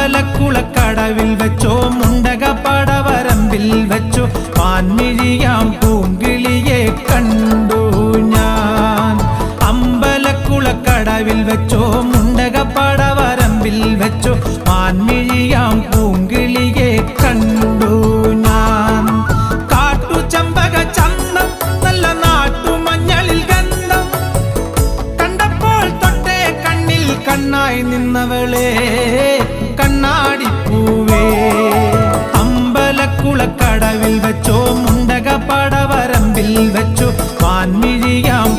അമ്പലക്കുളക്കടവിൽ വെച്ചോ മുണ്ടക പടവരമ്പിൽ വെച്ചോ മാൻമിഴിയാം പൂങ്കിളിയെ കണ്ടു ഞാൻ. അമ്പലക്കുളക്കടവിൽ വെച്ചോ മുണ്ടക പടവരമ്പിൽ വെച്ചോ മാൻമിഴിയാം പൂങ്കിളിയെ കണ്ടു ഞാൻ. കാട്ടുചമ്പക ചന്തം നല്ല നാട്ടുമഞ്ഞളിൽ ഗന്ധം കണ്ടപ്പോൾ തൊട്ടേ കണ്ണിൽ കണ്ണായി നിന്നവളെ കണ്ണാടിപ്പൂവേ. അമ്പലക്കുളക്കടവിൽ വെച്ചോ മുണ്ടക പടവരമ്പിൽ വെച്ചോ മാൻമിഴിയാം